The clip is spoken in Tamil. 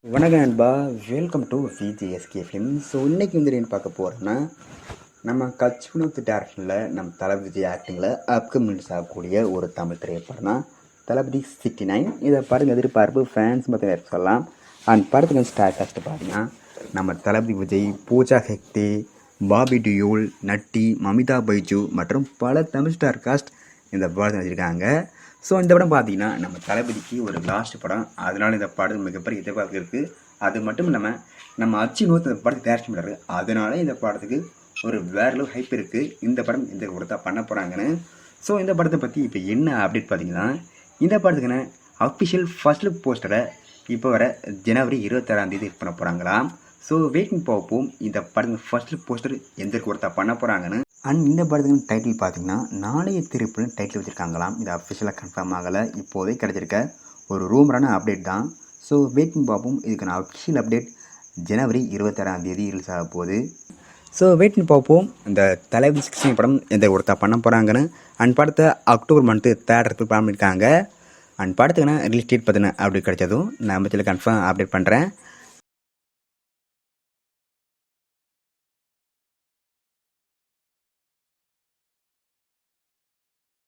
வணக்கம் நண்பா, welcome to VGSK film. So இன்றைக்கி வந்து என்ன பார்க்க போகிறோன்னா, நம்ம கட்ச் வினோத் டேரக்ஷனில் நம்ம தளபதி விஜய் ஆக்டிங்கில் அப்கமிங்ஸ் ஆகக்கூடிய ஒரு தமிழ் திரைப்படம் தான் தளபதி 69. இதை பாருங்கள், எதிர்பார்ப்பு ஃபேன்ஸ் மற்ற சொல்லலாம். அந்த படத்துக்கு ஸ்டார் காஸ்ட்டு பார்த்தீங்கன்னா, நம்ம தளபதி விஜய், பூஜா ஹெக்டே, பாபி டியோல், நட்டி, மமிதா பைஜு மற்றும் பல தமிழ் ஸ்டார் காஸ்ட் இந்த படத்தை வச்சுருக்காங்க. ஸோ இந்த படம் பார்த்தீங்கன்னா நம்ம தளபதிக்கு ஒரு லாஸ்ட் படம், அதனால் இந்த படம் மிகப்பெரிய எதிர்பார்ப்பு இருக்குது. அது மட்டும் இல்லாமல் நம்ம அச்சு நோத்து இந்த படத்துக்கு டேரக்ஷன் பண்ணுறாரு, அதனால இந்த படத்துக்கு ஒரு வேறு லெவல் ஹைப் இருக்குது. இந்த படம் இந்த கொடுத்தா பண்ண போகிறாங்கன்னு. ஸோ இந்த படத்தை பற்றி இப்போ என்ன அப்டேட் பார்த்தீங்கன்னா, இந்த படத்துக்கான அஃபிஷியல் ஃபர்ஸ்ட் லுக் போஸ்டரை இப்போ வர ஜனவரி 26 பண்ண போகிறாங்களாம். ஸோ வெயிட்டிங் பார்ப்போம் இந்த படத்துக்கு ஃபர்ஸ்ட் லுக் போஸ்டர் எந்த கொடுத்தா பண்ண போகிறாங்கன்னு. அண்ட் இந்த படத்துக்கு டைட்டில் பார்த்தீங்கன்னா நாளைய திருப்புன்னு டைட்டில் வச்சுருக்காங்களாம். இது அஃபிஷியலாக கன்ஃபார்ம் ஆகலை, இப்போதே கிடச்சிருக்க ஒரு ரூமரான அப்டேட் தான். ஸோ வெயிட்டிங் பார்ப்போம். இதுக்கான அஃபிஷியல் அப்டேட் ஜனவரி 26 ரிலீஸ் ஆக போகுது. ஸோ வெயிட்டிங் பார்ப்போம் இந்த தளபதி 69 படம் எந்த ஒருத்தா பண்ண போகிறாங்கன்னு. அண்ட் படத்தை அக்டோபர் மந்த்து 3 பண்ணியிருக்காங்க. அண்ட் படத்துக்கான ரிலீஸ் டேட் பார்த்தீங்கன்னா அப்டேட் கிடைச்சதும் நான் கன்ஃபார்ம் அப்டேட் பண்ணுறேன்.